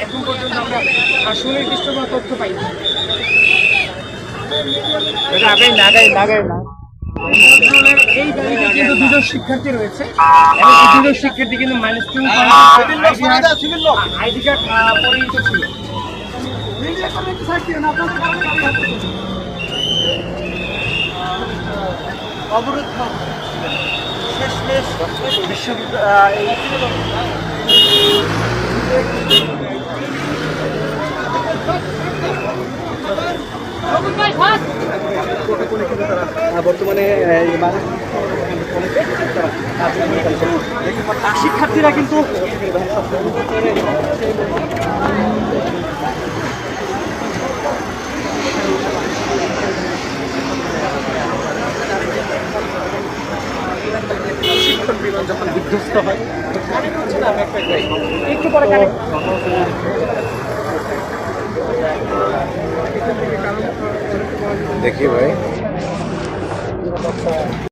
এখন পর্যন্ত আমরা সুনির্দিষ্ট কোনো তথ্য পাইনি। এই গাড়িতে কিন্তু দুজন শিক্ষার্থী রয়েছে এবং এই দুজন শিক্ষার্থী কিন্তু -2 আইডি কার্ড পরিহিত ছিল। অবরোধ শেষমেশ বর্তমানে শিক্ষার্থীরা কিন্তু শিক্ষক বিমান যখন বিধ্বস্ত হয় একটু পরে দেখি ভাই।